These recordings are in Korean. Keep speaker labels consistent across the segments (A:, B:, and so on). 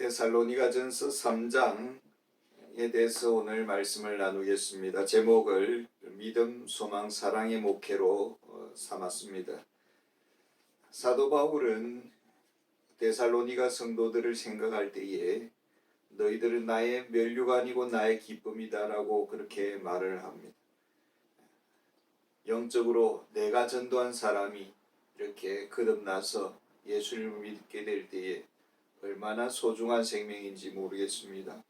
A: 데살로니가전서 3장에 대해서 오늘 말씀을 나누겠습니다. 제목을 믿음, 소망, 사랑의 목회로 삼았습니다. 사도 바울은 데살로니가 성도들을 생각할 때에 너희들은 나의 면류가 아니고 나의 기쁨이다 라고 그렇게 말을 합니다. 영적으로 내가 전도한 사람이 이렇게 거듭나서 예수를 믿게 될 때에 얼마나 소중한 생명인지 모르겠습니다.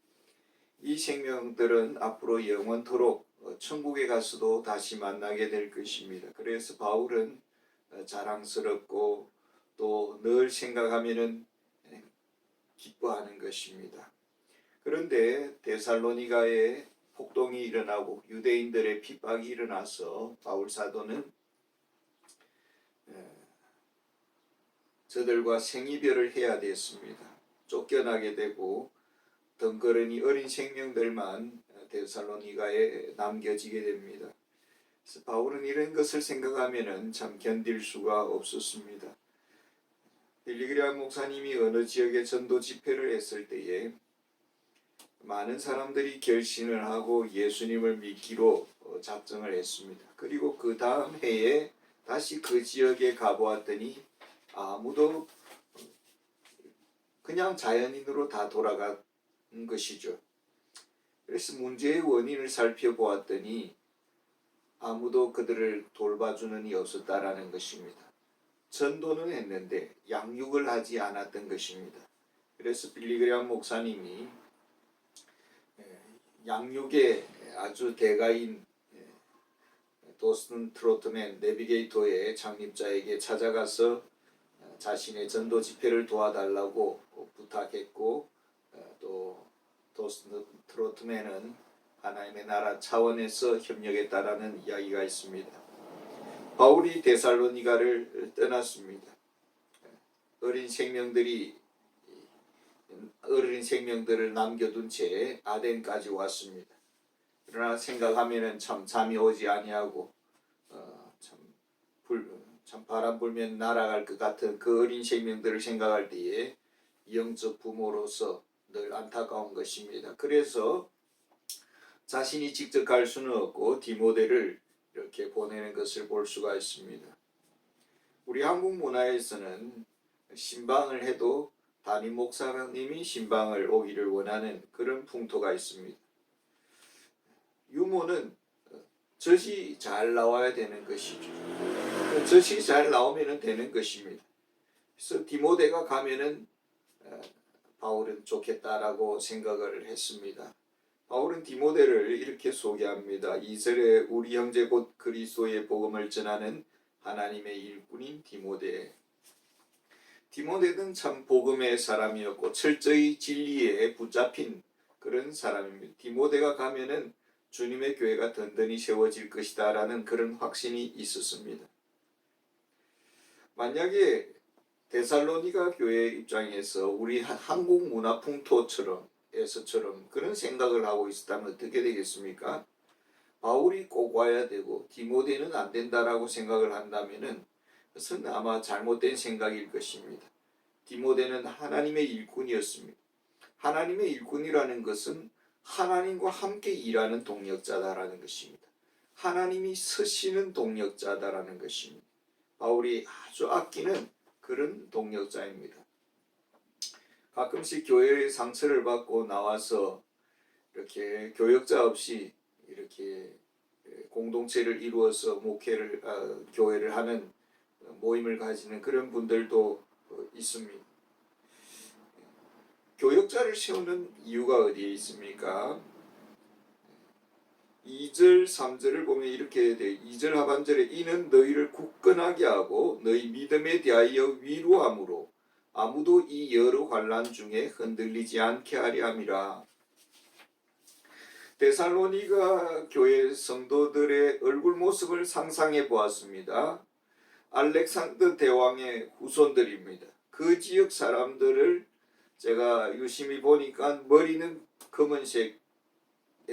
A: 이 생명들은 앞으로 영원토록 천국에 가서도 다시 만나게 될 것입니다. 그래서 바울은 자랑스럽고 또 늘 생각하면은 기뻐하는 것입니다. 그런데 데살로니가에 폭동이 일어나고 유대인들의 핍박이 일어나서 바울 사도는 저들과 생이별을 해야 됐습니다. 쫓겨나게 되고 덩그러니 어린 생명들만 데살로니가에 남겨지게 됩니다. 그래서 바울은 이런 것을 생각하면 참 견딜 수가 없었습니다. 빌리그레암 목사님이 어느 지역에 전도 집회를 했을 때에 많은 사람들이 결신을 하고 예수님을 믿기로 작정을 했습니다. 그리고 그 다음 해에 다시 그 지역에 가보았더니 아무도 그냥 자연인으로 다 돌아간 것이죠. 그래서 문제의 원인을 살펴보았더니 아무도 그들을 돌봐주는 이 없었다라는 것입니다. 전도는 했는데 양육을 하지 않았던 것입니다. 그래서 빌리그레암 목사님이 양육의 아주 대가인 도스턴 트로트맨 내비게이터의 창립자에게 찾아가서 자신의 전도 집회를 도와달라고 부탁했고, 또 도스턴 트로트맨은 하나님의 나라 차원에서 협력했다라는 이야기가 있습니다. 바울이 데살로니가를 떠났습니다. 어린 생명들을 남겨둔 채 아덴까지 왔습니다. 그러나 생각하면은 참 잠이 오지 아니하고 참 바람 불면 날아갈 것 같은 그 어린 생명들을 생각할 때에 영적 부모로서 늘 안타까운 것입니다. 그래서 자신이 직접 갈 수는 없고 디모데를 이렇게 보내는 것을 볼 수가 있습니다. 우리 한국 문화에서는 신방을 해도 담임 목사님이 신방을 오기를 원하는 그런 풍토가 있습니다. 유모는 젖이 잘 나와야 되는 것이죠. 젖이 잘 나오면 되는 것입니다. 그래서 디모데가 가면은 바울은 좋겠다라고 생각을 했습니다. 바울은 디모데를 이렇게 소개합니다. 2절에 우리 형제 곧 그리스도의 복음을 전하는 하나님의 일꾼인 디모데. 디모데는 참 복음의 사람이었고 철저히 진리에 붙잡힌 그런 사람입니다. 디모데가 가면은 주님의 교회가 든든히 세워질 것이다 라는 그런 확신이 있었습니다. 만약에 데살로니가 교회 입장에서 우리 한국 문화 풍토처럼 그런 생각을 하고 있었다면 어떻게 되겠습니까? 바울이 꼭 와야 되고 디모데는 안 된다라고 생각을 한다면은 그것은 아마 잘못된 생각일 것입니다. 디모데는 하나님의 일꾼이었습니다. 하나님의 일꾼이라는 것은 하나님과 함께 일하는 동력자다라는 것입니다. 하나님이 서시는 동력자다라는 것입니다. 바울이 아주 아끼는 그런 동력자입니다. 가끔씩 교회의 상처를 받고 나와서 이렇게 교역자 없이 이렇게 공동체를 이루어서 교회를 하는 모임을 가지는 그런 분들도 있습니다. 교역자를 세우는 이유가 어디에 있습니까? 2절, 3절을 보면 이렇게 돼. 2절 하반절에 이는 너희를 굳건하게 하고 너희 믿음에 대하여 위로함으로 아무도 이 여러 환난 중에 흔들리지 않게 하려 함이라. 데살로니가 교회 성도들의 얼굴 모습을 상상해 보았습니다. 알렉산더 대왕의 후손들입니다. 그 지역 사람들을 제가 유심히 보니까 머리는 검은색에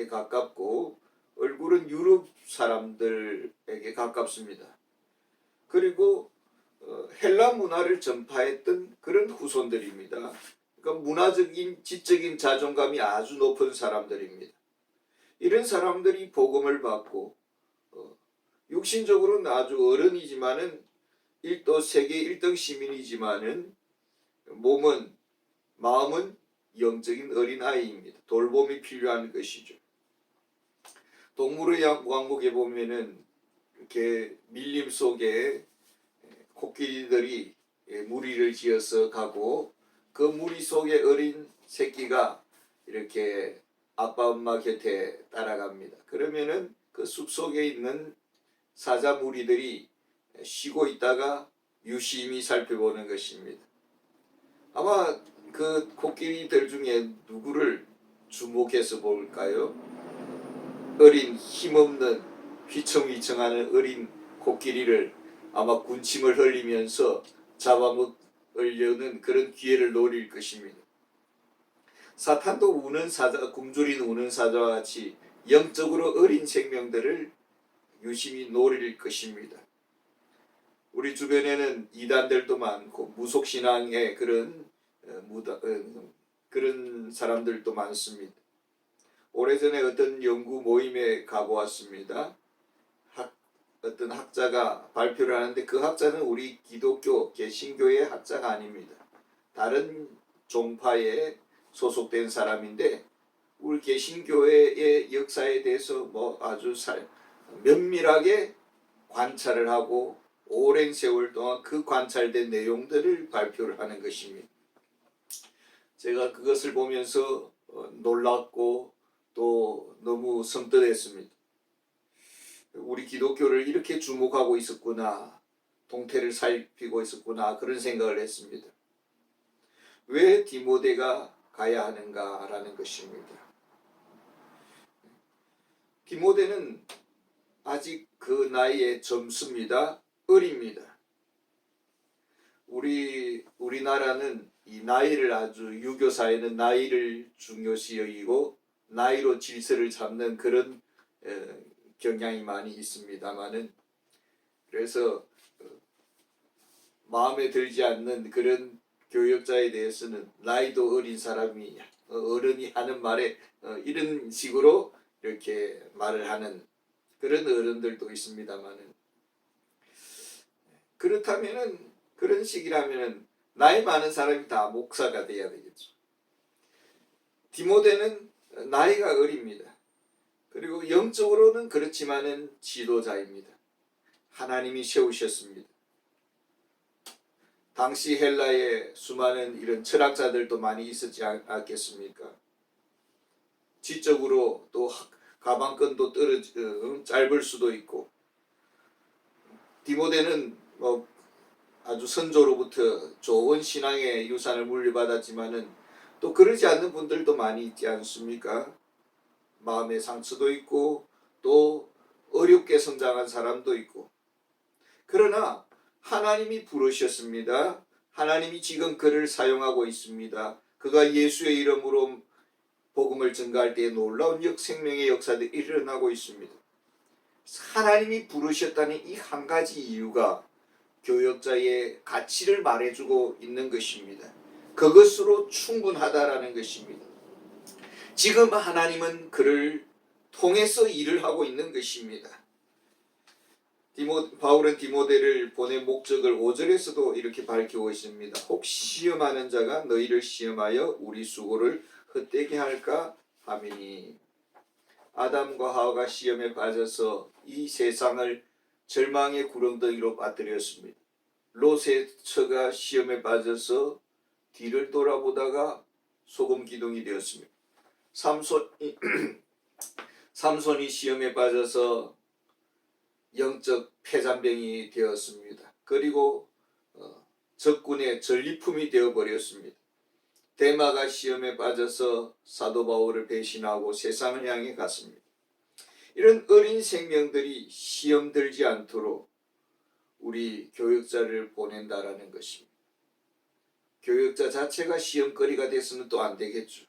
A: 가깝고 얼굴은 유럽 사람들에게 가깝습니다. 그리고 헬라 문화를 전파했던 그런 후손들입니다. 그러니까 문화적인 지적인 자존감이 아주 높은 사람들입니다. 이런 사람들이 복음을 받고 육신적으로는 아주 어른이지만은 또 세계 1등 시민이지만은 마음은 영적인 어린아이입니다. 돌봄이 필요한 것이죠. 동물의 왕국에 보면은 이렇게 밀림 속에 코끼리들이 무리를 지어서 가고 그 무리 속에 어린 새끼가 이렇게 아빠 엄마 곁에 따라갑니다. 그러면은 그 숲속에 있는 사자 무리들이 쉬고 있다가 유심히 살펴보는 것입니다. 아마 그 코끼리들 중에 누구를 주목해서 볼까요? 어린 힘없는 휘청휘청하는 어린 코끼리를 아마 군침을 흘리면서 잡아먹으려는 그런 기회를 노릴 것입니다. 사탄도 굶주린 우는 사자와 같이 영적으로 어린 생명들을 유심히 노릴 것입니다. 우리 주변에는 이단들도 많고 무속신앙의 그런 사람들도 많습니다. 오래전에 어떤 연구 모임에 가보았습니다. 어떤 학자가 발표를 하는데 그 학자는 우리 기독교 개신교의 학자가 아닙니다. 다른 종파에 소속된 사람인데 우리 개신교회의 역사에 대해서 아주 면밀하게 관찰을 하고 오랜 세월 동안 그 관찰된 내용들을 발표를 하는 것입니다. 제가 그것을 보면서 놀랐고 또 너무 섬뜩했습니다. 우리 기독교를 이렇게 주목하고 있었구나, 동태를 살피고 있었구나, 그런 생각을 했습니다. 왜 디모데가 가야 하는가라는 것입니다. 디모데는 아직 그 나이에 젊습니다. 어립니다. 우리나라는 이 나이를 아주 유교사회는 나이를 중요시 여기고 나이로 질서를 잡는 그런 경향이 많이 있습니다만은 그래서 마음에 들지 않는 그런 교역자에 대해서는 나이도 어린 사람이 어른이 하는 말에 이런 식으로 이렇게 말을 하는 그런 어른들도 있습니다만은 그렇다면은 그런 식이라면은 나이 많은 사람이 다 목사가 돼야 되겠죠. 디모데는 나이가 어립니다. 그리고 영적으로는 그렇지만은 지도자입니다. 하나님이 세우셨습니다. 당시 헬라에 수많은 이런 철학자들도 많이 있었지 않겠습니까? 지적으로 또 가방끈도 짧을 수도 있고 디모데는 아주 선조로부터 좋은 신앙의 유산을 물려받았지만은 또 그러지 않는 분들도 많이 있지 않습니까? 마음의 상처도 있고 또 어렵게 성장한 사람도 있고 그러나 하나님이 부르셨습니다. 하나님이 지금 그를 사용하고 있습니다. 그가 예수의 이름으로 복음을 전가할 때 놀라운 생명의 역사들이 일어나고 있습니다. 하나님이 부르셨다는 이 한 가지 이유가 교역자의 가치를 말해주고 있는 것입니다. 그것으로 충분하다라는 것입니다. 지금 하나님은 그를 통해서 일을 하고 있는 것입니다. 바울은 디모데를 보낸 목적을 5절에서도 이렇게 밝히고 있습니다. 혹 시험하는 자가 너희를 시험하여 우리 수고를 헛되게 할까 하미니. 아담과 하와가 시험에 빠져서 이 세상을 절망의 구렁텅이로 빠뜨렸습니다. 롯의 처가 시험에 빠져서 뒤를 돌아보다가 소금 기둥이 되었습니다. 삼손이 시험에 빠져서 영적 폐잔병이 되었습니다. 그리고 적군의 전리품이 되어버렸습니다. 데마가 시험에 빠져서 사도 바울을 배신하고 세상을 향해 갔습니다. 이런 어린 생명들이 시험 들지 않도록 우리 교역자를 보낸다라는 것입니다. 교역자 자체가 시험거리가 돼서는 또 안 되겠죠.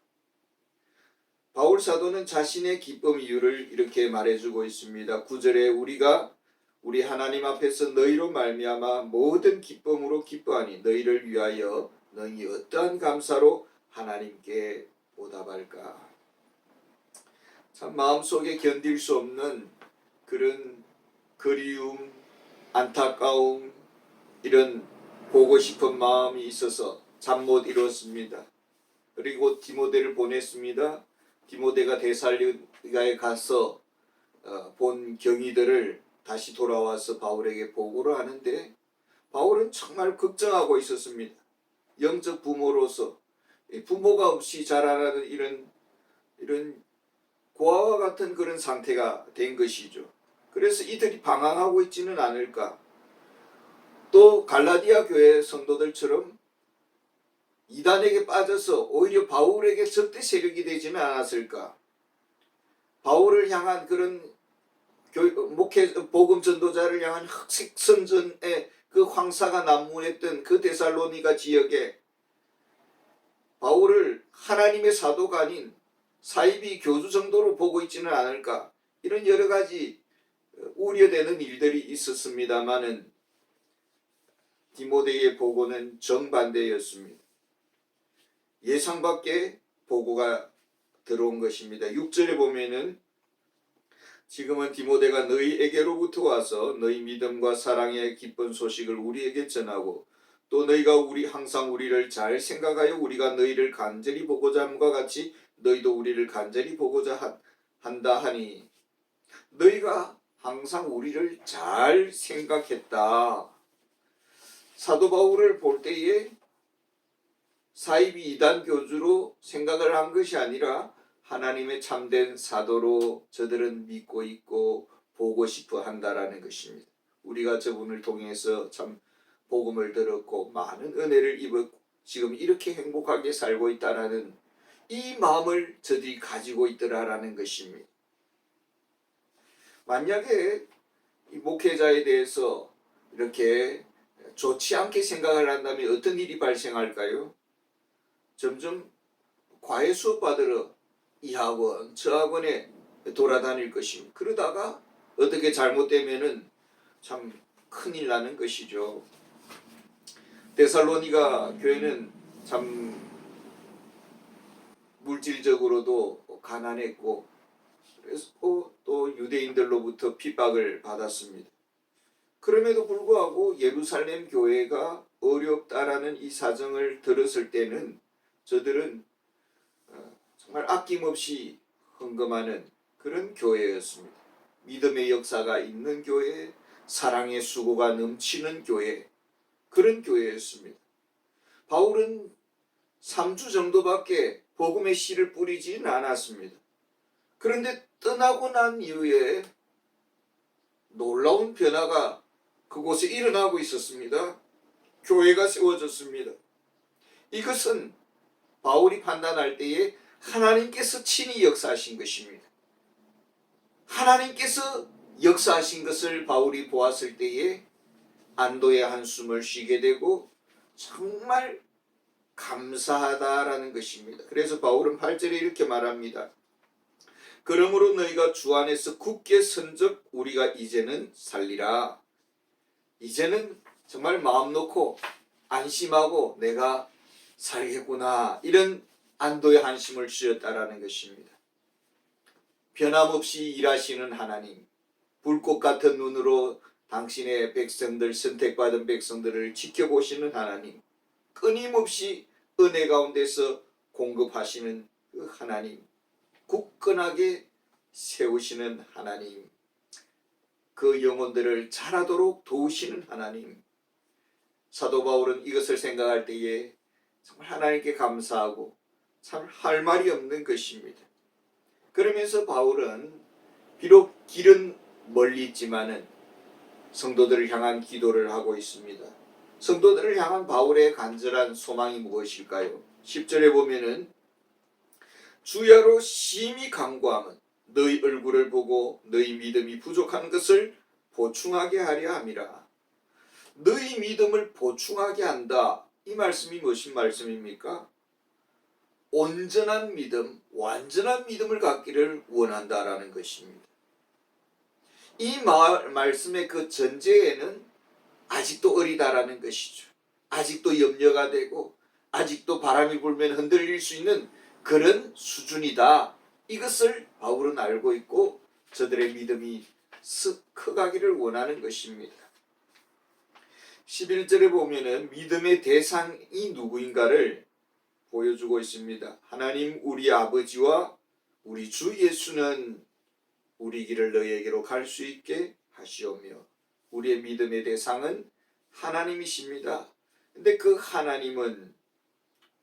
A: 바울 사도는 자신의 기쁨 이유를 이렇게 말해주고 있습니다. 9절에 우리가 우리 하나님 앞에서 너희로 말미암아 모든 기쁨으로 기뻐하니 너희를 위하여 너희 어떠한 감사로 하나님께 보답할까? 참 마음속에 견딜 수 없는 그런 그리움, 안타까움, 이런 보고 싶은 마음이 있어서 잠 못 이뤘습니다. 그리고 디모데를 보냈습니다. 디모데가 데살로니가에 가서 본 경위들을 다시 돌아와서 바울에게 보고를 하는데, 바울은 정말 걱정하고 있었습니다. 영적 부모로서 부모가 없이 자라나는 이런 고아와 같은 그런 상태가 된 것이죠. 그래서 이들이 방황하고 있지는 않을까. 또 갈라디아 교회 성도들처럼 이단에게 빠져서 오히려 바울에게 적대 세력이 되지는 않았을까. 바울을 향한 그런 목회 복음 전도자를 향한 흑색 선전의 그 황사가 난무했던 그 데살로니가 지역에 바울을 하나님의 사도가 아닌 사이비 교주 정도로 보고 있지는 않을까. 이런 여러 가지 우려되는 일들이 있었습니다마는 디모데의 보고는 정반대였습니다. 예상 밖의 보고가 들어온 것입니다. 6절에 보면은 지금은 디모데가 너희에게로부터 와서 너희 믿음과 사랑의 기쁜 소식을 우리에게 전하고 또 너희가 항상 우리를 잘 생각하여 우리가 너희를 간절히 보고자 함과 같이 너희도 우리를 간절히 보고자 한다 하니, 너희가 항상 우리를 잘 생각했다. 사도 바울을 볼 때에 사이비 이단 교주로 생각을 한 것이 아니라 하나님의 참된 사도로 저들은 믿고 있고 보고 싶어 한다라는 것입니다. 우리가 저분을 통해서 참 복음을 들었고 많은 은혜를 입었고 지금 이렇게 행복하게 살고 있다라는 이 마음을 저들이 가지고 있더라라는 것입니다. 만약에 이 목회자에 대해서 이렇게 좋지 않게 생각을 한다면 어떤 일이 발생할까요? 점점 과외 수업 받으러 이 학원 저 학원에 돌아다닐 것입니다. 그러다가 어떻게 잘못되면은 참 큰일 나는 것이죠. 데살로니가 교회는 참 물질적으로도 가난했고 그래서 또 유대인들로부터 핍박을 받았습니다. 그럼에도 불구하고 예루살렘 교회가 어렵다라는 이 사정을 들었을 때는 저들은 정말 아낌없이 헌금하는 그런 교회였습니다. 믿음의 역사가 있는 교회, 사랑의 수고가 넘치는 교회, 그런 교회였습니다. 바울은 3주 정도밖에 복음의 씨를 뿌리지는 않았습니다. 그런데 떠나고 난 이후에 놀라운 변화가 그곳에 일어나고 있었습니다. 교회가 세워졌습니다. 이것은 바울이 판단할 때에 하나님께서 친히 역사하신 것입니다. 하나님께서 역사하신 것을 바울이 보았을 때에 안도의 한숨을 쉬게 되고 정말 감사하다라는 것입니다. 그래서 바울은 8절에 이렇게 말합니다. 그러므로 너희가 주 안에서 굳게 선적 우리가 이제는 살리라. 이제는 정말 마음 놓고 안심하고 내가 살겠구나, 이런 안도의 한심을 쉬었다라는 것입니다. 변함없이 일하시는 하나님, 불꽃 같은 눈으로 당신의 백성들, 선택받은 백성들을 지켜보시는 하나님, 끊임없이 은혜 가운데서 공급하시는 그 하나님, 굳건하게 세우시는 하나님, 그 영혼들을 자라도록 도우시는 하나님. 사도 바울은 이것을 생각할 때에 정말 하나님께 감사하고 참 할 말이 없는 것입니다. 그러면서 바울은 비록 길은 멀리 있지만은 성도들을 향한 기도를 하고 있습니다. 성도들을 향한 바울의 간절한 소망이 무엇일까요? 10절에 보면은 주야로 심히 간구함은 너희 얼굴을 보고 너희 믿음이 부족한 것을 보충하게 하려 함이라. 너희 믿음을 보충하게 한다. 이 말씀이 무슨 말씀입니까? 온전한 믿음, 완전한 믿음을 갖기를 원한다라는 것입니다. 이 말씀의 그 전제에는 아직도 어리다라는 것이죠. 아직도 염려가 되고 아직도 바람이 불면 흔들릴 수 있는 그런 수준이다. 이것을 바울은 알고 있고 저들의 믿음이 커가기를 원하는 것입니다. 11절에 보면은 믿음의 대상이 누구인가를 보여주고 있습니다. 하나님 우리 아버지와 우리 주 예수는 우리 길을 너희에게로 갈 수 있게 하시오며, 우리의 믿음의 대상은 하나님이십니다. 근데 그 하나님은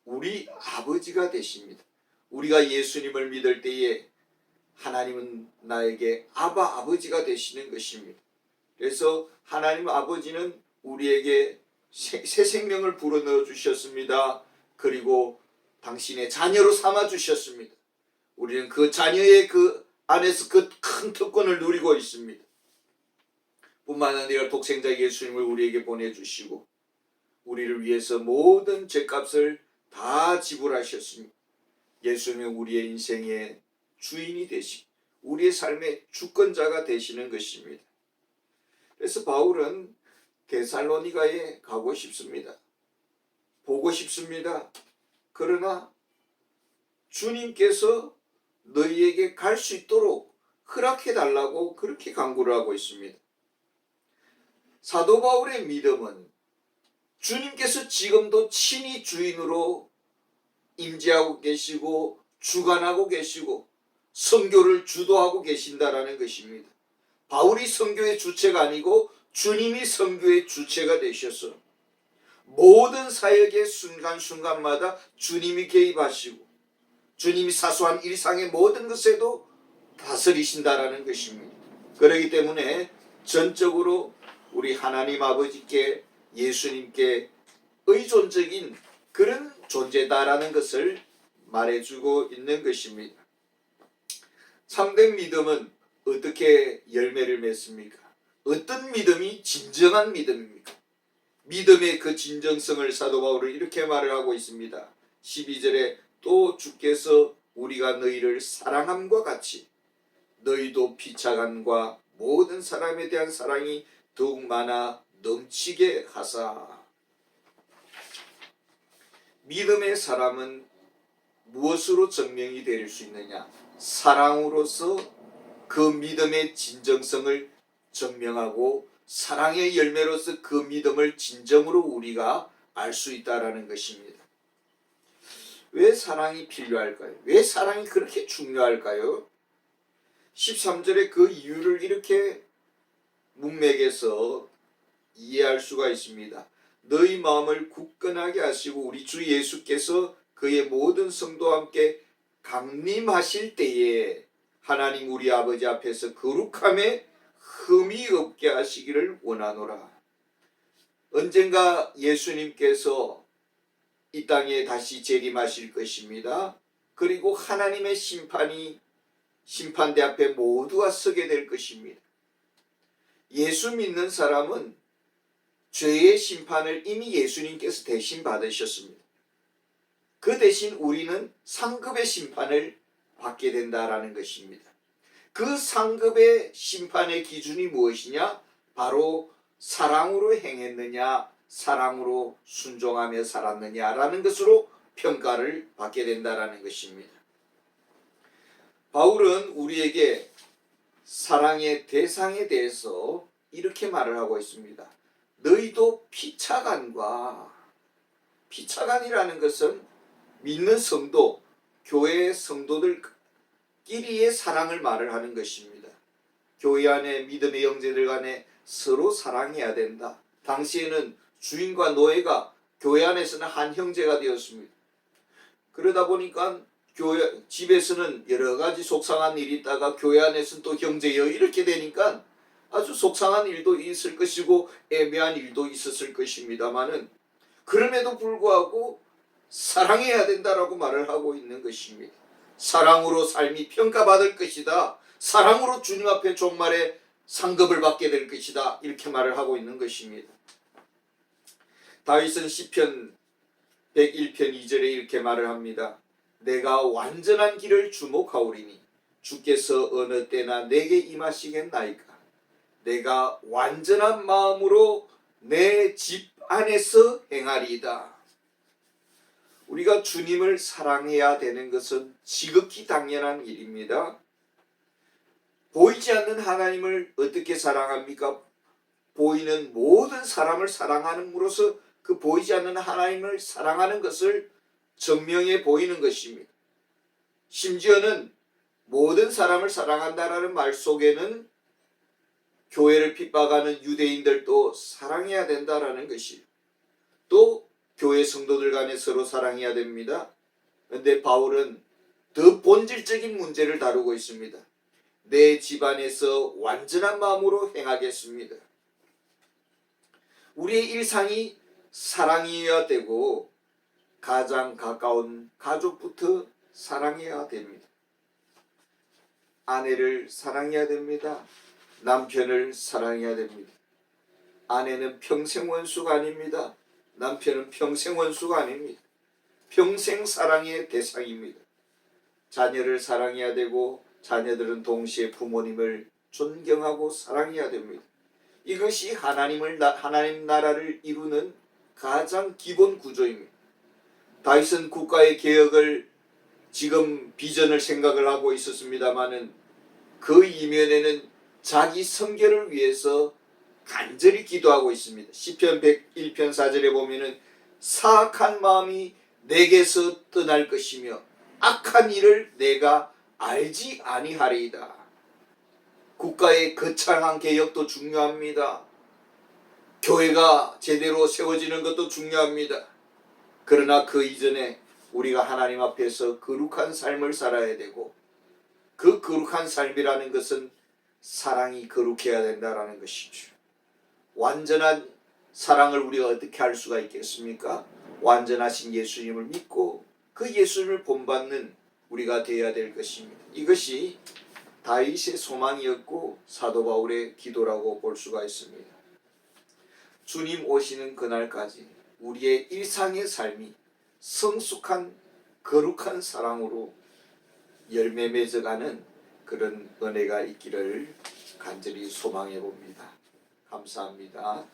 A: 우리 아버지가 되십니다. 우리가 예수님을 믿을 때에 하나님은 나에게 아버지가 되시는 것입니다. 그래서 하나님 아버지는 우리에게 새 생명을 불어넣어 주셨습니다. 그리고 당신의 자녀로 삼아 주셨습니다. 우리는 그 자녀의 그 안에서 그 큰 특권을 누리고 있습니다. 뿐만 아니라 독생자 예수님을 우리에게 보내주시고 우리를 위해서 모든 죄값을 다 지불하셨습니다. 예수님은 우리의 인생의 주인이 되시고 우리의 삶의 주권자가 되시는 것입니다. 그래서 바울은 데살로니가에 가고 싶습니다. 보고 싶습니다. 그러나 주님께서 너희에게 갈 수 있도록 허락해 달라고 그렇게 간구를 하고 있습니다. 사도 바울의 믿음은 주님께서 지금도 친히 주인으로 임재하고 계시고 주관하고 계시고 선교를 주도하고 계신다라는 것입니다. 바울이 선교의 주체가 아니고 주님이 선교의 주체가 되셔서 모든 사역의 순간순간마다 주님이 개입하시고 주님이 사소한 일상의 모든 것에도 다스리신다라는 것입니다. 그렇기 때문에 전적으로 우리 하나님 아버지께 예수님께 의존적인 그런 존재다라는 것을 말해주고 있는 것입니다. 참된 믿음은 어떻게 열매를 맺습니까? 어떤 믿음이 진정한 믿음입니까? 믿음의 그 진정성을 사도 바울은 이렇게 말을 하고 있습니다. 12절에 또 주께서 우리가 너희를 사랑함과 같이 너희도 피차간과 모든 사람에 대한 사랑이 더욱 많아 넘치게 하사. 믿음의 사람은 무엇으로 증명이 될 수 있느냐? 사랑으로서 그 믿음의 진정성을 증명하고 사랑의 열매로서 그 믿음을 진정으로 우리가 알 수 있다라는 것입니다. 왜 사랑이 필요할까요? 왜 사랑이 그렇게 중요할까요? 13절에 그 이유를 이렇게 문맥에서 이해할 수가 있습니다. 너희 마음을 굳건하게 하시고 우리 주 예수께서 그의 모든 성도와 함께 강림하실 때에 하나님 우리 아버지 앞에서 거룩함에 흠이 없게 하시기를 원하노라. 언젠가 예수님께서 이 땅에 다시 재림하실 것입니다. 그리고 하나님의 심판대 앞에 모두가 서게 될 것입니다. 예수 믿는 사람은 죄의 심판을 이미 예수님께서 대신 받으셨습니다. 그 대신 우리는 상급의 심판을 받게 된다라는 것입니다. 그 상급의 심판의 기준이 무엇이냐? 바로 사랑으로 행했느냐, 사랑으로 순종하며 살았느냐라는 것으로 평가를 받게 된다라는 것입니다. 바울은 우리에게 사랑의 대상에 대해서 이렇게 말을 하고 있습니다. 너희도 피차간과, 피차간이라는 것은 믿는 성도, 교회의 성도들끼리의 사랑을 말을 하는 것입니다. 교회 안에 믿음의 형제들 간에 서로 사랑해야 된다. 당시에는 주인과 노예가 교회 안에서는 한 형제가 되었습니다. 그러다 보니까 집에서는 여러 가지 속상한 일이 있다가 교회 안에서는 또 형제여 이렇게 되니까 아주 속상한 일도 있을 것이고 애매한 일도 있었을 것입니다만은 그럼에도 불구하고 사랑해야 된다라고 말을 하고 있는 것입니다. 사랑으로 삶이 평가받을 것이다. 사랑으로 주님 앞에 종말에 상급을 받게 될 것이다. 이렇게 말을 하고 있는 것입니다. 다윗은 시편 101편 2절에 이렇게 말을 합니다. 내가 완전한 길을 주목하오리니 주께서 어느 때나 내게 임하시겠나이까. 내가 완전한 마음으로 내 집 안에서 행하리이다. 우리가 주님을 사랑해야 되는 것은 지극히 당연한 일입니다. 보이지 않는 하나님을 어떻게 사랑합니까? 보이는 모든 사람을 사랑함으로써 그 보이지 않는 하나님을 사랑하는 것을 증명해 보이는 것입니다. 심지어는 모든 사람을 사랑한다라는 말 속에는 교회를 핍박하는 유대인들도 사랑해야 된다라는 것이에요. 또 교회 성도들 간에 서로 사랑해야 됩니다. 그런데 바울은 더 본질적인 문제를 다루고 있습니다. 내 집안에서 완전한 마음으로 행하겠습니다. 우리의 일상이 사랑이어야 되고 가장 가까운 가족부터 사랑해야 됩니다. 아내를 사랑해야 됩니다. 남편을 사랑해야 됩니다. 아내는 평생 원수가 아닙니다. 남편은 평생 원수가 아닙니다. 평생 사랑의 대상입니다. 자녀를 사랑해야 되고 자녀들은 동시에 부모님을 존경하고 사랑해야 됩니다. 이것이 하나님 나라를 이루는 가장 기본 구조입니다. 다윗은 국가의 개혁을 지금 비전을 생각을 하고 있었습니다마는 그 이면에는 자기 성결을 위해서 간절히 기도하고 있습니다. 시편 101편 4절에 보면은 사악한 마음이 내게서 떠날 것이며 악한 일을 내가 알지 아니하리이다. 국가의 거창한 개혁도 중요합니다. 교회가 제대로 세워지는 것도 중요합니다. 그러나 그 이전에 우리가 하나님 앞에서 거룩한 삶을 살아야 되고 그 거룩한 삶이라는 것은 사랑이 거룩해야 된다는 것이죠. 완전한 사랑을 우리가 어떻게 할 수가 있겠습니까? 완전하신 예수님을 믿고 그 예수님을 본받는 우리가 되어야 될 것입니다. 이것이 다윗의 소망이었고 사도 바울의 기도라고 볼 수가 있습니다. 주님 오시는 그날까지 우리의 일상의 삶이 성숙한 거룩한 사랑으로 열매 맺어가는 그런 은혜가 있기를 간절히 소망해 봅니다. 감사합니다.